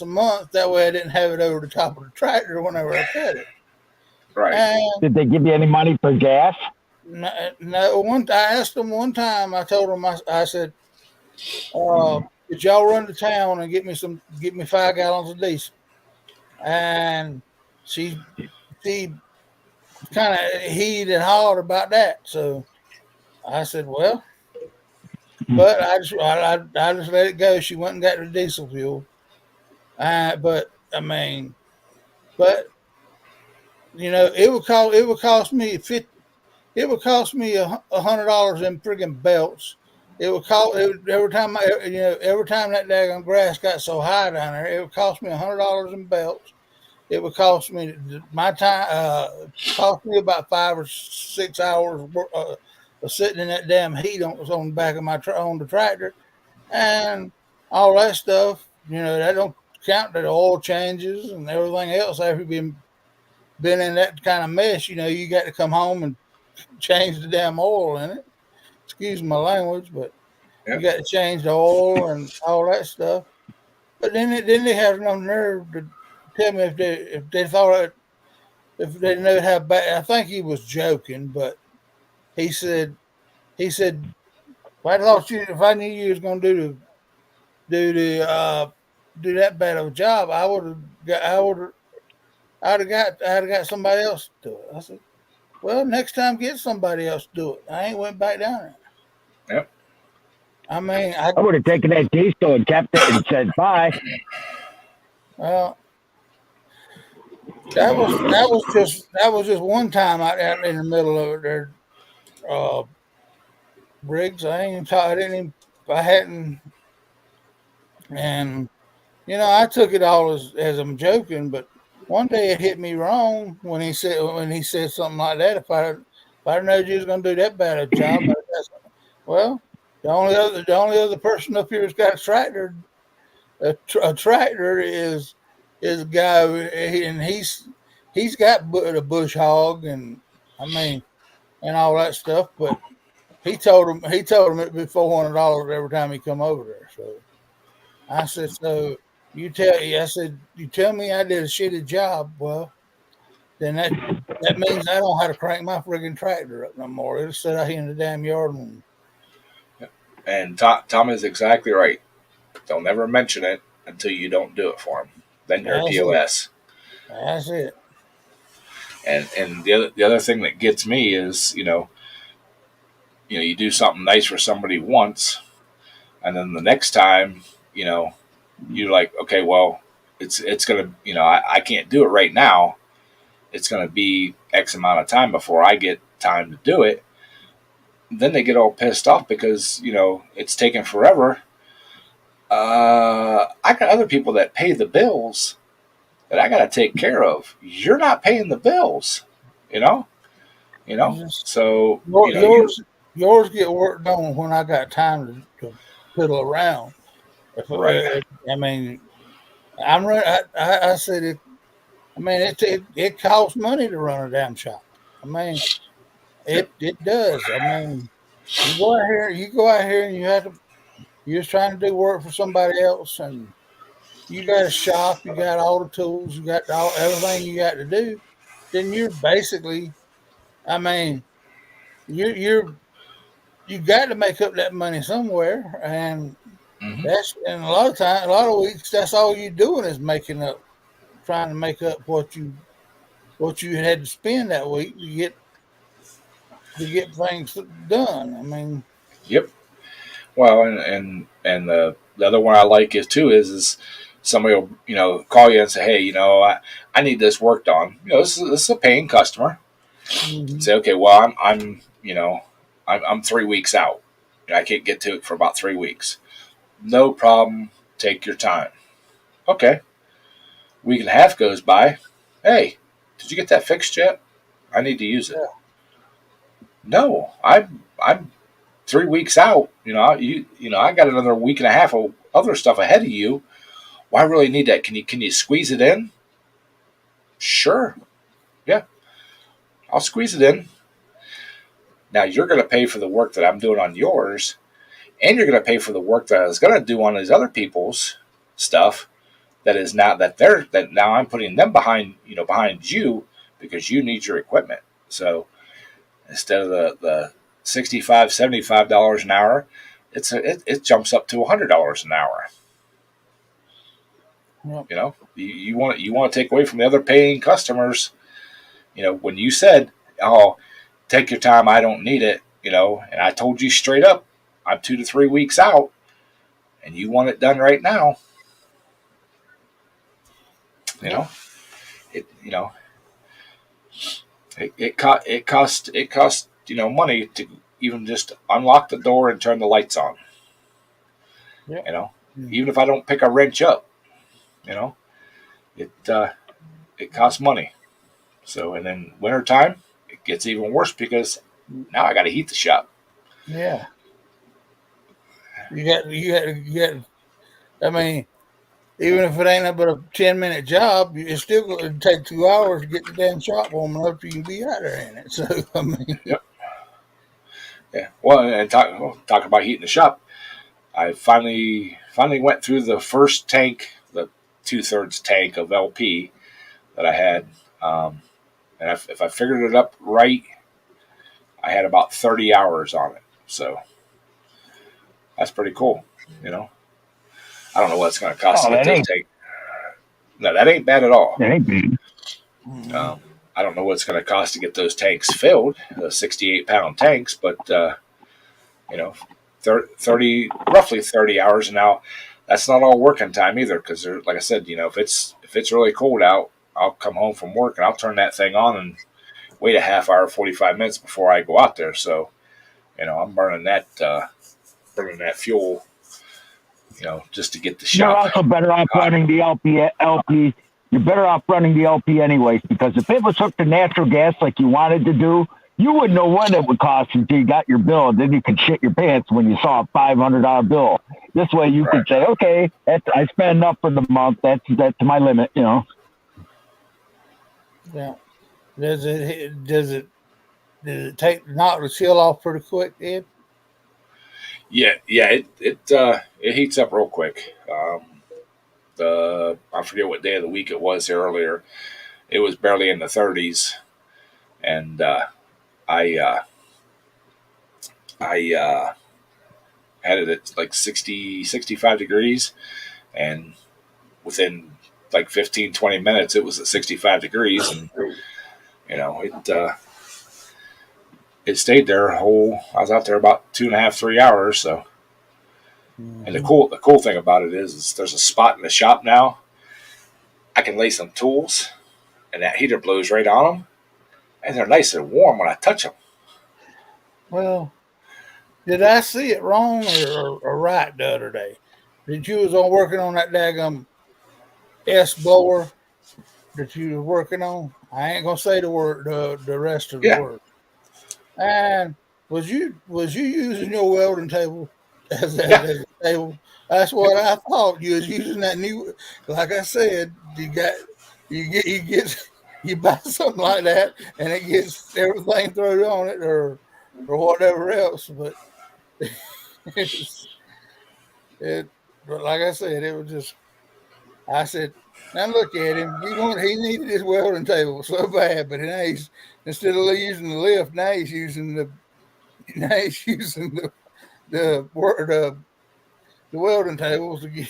a month. That way, I didn't have it over the top of the tractor whenever I cut it. Right. And Did they give you any money for gas? no, I asked them one time. I told them I said, "Could y'all run to town and get me 5 gallons of diesel?" And she kind of heaved and hawed about that. So I said, "Well," but I just let it go. She went and got the diesel fuel. But I mean, it would cost me $100 in friggin' belts. It would cost every time that daggone grass got so high down there. It would cost me $100 in belts. It would cost me my time. Cost me about 5 or 6 hours of sitting in that damn heat on the back of on the tractor, and all that stuff. That don't count the oil changes and everything else. After you've been in that kind of mess, you got to come home and change the damn oil in it. Excuse my language, but you got to change the oil and all that stuff. But then they have no nerve to tell me if they thought if they knew how bad. I think he was joking, but he said, if I knew you was going to do that bad of a job, I would I'd have got somebody else to do it. I said, well, next time get somebody else to do it. I ain't went back down there. Yep. I mean, I would have taken that diesel and kept it and said bye. well, that was just one time out in the middle of it there, uh, Briggs. I didn't even, I hadn't, and I took it all as I'm joking, but one day it hit me wrong when he said something like that. If I known you was gonna do that bad a job, well, the only other person up here who's got a tractor is a guy, and he's got a bush hog, and I mean, and all that stuff. But he told him it'd be $400 every time he come over there. So I said, so I said, you tell me I did a shitty job. Well, then that means I don't know how to crank my friggin' tractor up no more. It'll sit out here in the damn yard. And Tom is exactly right. They'll never mention it until you don't do it for them. Then you're a POS. That's it. And the other thing that gets me is you do something nice for somebody once, and then the next time you're like, okay, well, it's gonna I can't do it right now. It's gonna be X amount of time before I get time to do it. Then they get all pissed off because it's taking forever. I got other people that pay the bills that I got to take care of. You're not paying the bills, So yours get work done when I got time to fiddle around. Right. I mean, I'm running. I said it. I mean, it costs money to run a damn shop. I mean, it does. I mean, you go out here, and you're just trying to do work for somebody else, and you got a shop, you got all the tools, you got everything you got to do. Then you're basically, I mean, you got to make up that money somewhere, and and a lot of weeks, that's all you're doing is trying to make up what you had to spend that week to get things done. I mean, Yep. Well, and the other one I like is somebody will call you and say, hey, I need this worked on. This is a paying customer. mhm. Say, okay, well, I'm 3 weeks out. I can't get to it for about 3 weeks. No problem. Take your time. Okay. Week and a half goes by. Hey, did you get that fixed yet? I need to use it. Yeah. No, I'm 3 weeks out. I got another week and a half of other stuff ahead of you. Why really need that? Can you squeeze it in? Sure. Yeah. I'll squeeze it in. Now you're going to pay for the work that I'm doing on yours, and you're going to pay for the work that I was going to do on these other people's stuff. That is now that now I'm putting them behind you because you need your equipment. So instead of the $65, $75 an hour, it jumps up to $100 an hour. Yep. You want to take away from the other paying customers. When you said, "Oh, take your time, I don't need it," and I told you straight up, I'm 2 to 3 weeks out, and you want it done right now. It costs money to even just unlock the door and turn the lights on. Yeah. Even if I don't pick a wrench up, it costs money. So, and then wintertime, it gets even worse because now I got to heat the shop. Yeah. You got. I mean, even if it ain't but a 10-minute job, it's still going to take 2 hours to get the damn shop warm enough you can be out there in it. So, I mean, Yep. Yeah. Well, and talk about heating the shop. I finally went through the first tank, the 2/3 tank of LP that I had, and if I figured it up right, I had about 30 hours on it. So that's pretty cool. I don't know what it's going to cost to get this tank. No, that ain't bad at all. That ain't bad. Um, I don't know what it's going to cost to get those tanks filled, the 68-pound tanks, but you know, 30 roughly 30 hours. Now, that's not all working time either, because like I said, if it's really cold out, I'll come home from work and I'll turn that thing on and wait a half hour, 45 minutes before I go out there. So, I'm burning that fuel, just to get the You're shop. also better off running the LP. You're better off running the LP anyways, because if it was hooked to natural gas like you wanted to do, you wouldn't know what it would cost until you got your bill. Then you could shit your pants when you saw a $500 bill. This way you could say, okay, I spent enough for the month. That's my limit, Yeah. Does it knock the chill off pretty quick, Ed? Yeah, it heats up real quick. I forget what day of the week it was here earlier. It was barely in the 30s, and I had it at like 60, 65 degrees, and within like 15, 20 minutes, it was at 65 degrees, and it stayed there I was out there about 2.5, 3 hours. So, and the cool thing about it is there's a spot in the shop now. I can lay some tools, and that heater blows right on them, and they're nice and warm when I touch them. Well, did I see it wrong or right the other day? That you was working on that daggum S blower that you were working on? I ain't gonna say the word, the rest of the word. And was you using your welding table as a table? That's what I thought. You was using that new. Like I said, you buy something like that, and it gets everything thrown on it, or whatever else. But but like I said, it was just. I said, now look at him. He needed his welding table so bad, but now instead of using the lift, now he's using the welding tables again.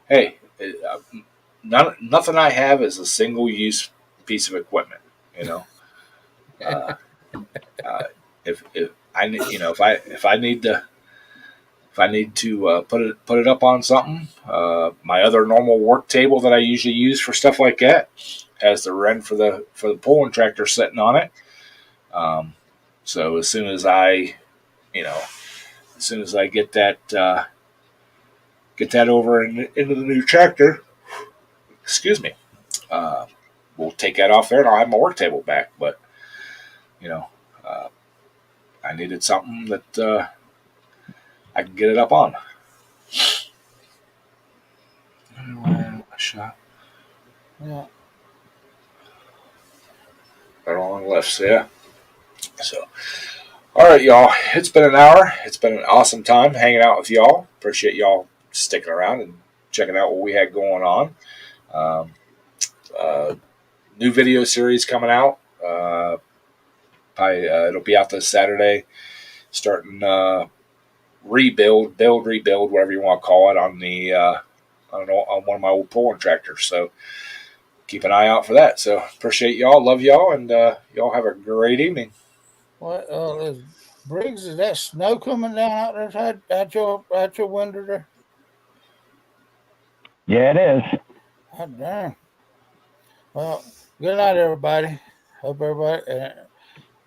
Hey, nothing I have is a single use piece of equipment. If I need to put it up on something, my other normal work table that I usually use for stuff like that has the Ren for the pulling tractor sitting on it. So as soon as I get that over into the new tractor, excuse me, we'll take that off there and I'll have my work table back. But I needed something that I can get it up on. Shot. Yeah. Right on the left, so yeah. So, all right, y'all. It's been an hour. It's been an awesome time hanging out with y'all. Appreciate y'all sticking around and checking out what we had going on. New video series coming out. It'll be out this Saturday. Starting rebuild, whatever you want to call it, on the on one of my old pulling tractors. So keep an eye out for that. So appreciate y'all, love y'all, and y'all have a great evening. What Briggs? Is that snow coming down out there at your window there? Yeah, it is. God damn. Well, good night, everybody. Hope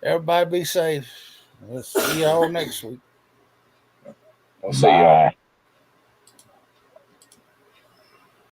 everybody be safe. We'll see y'all next week. We'll see y'all.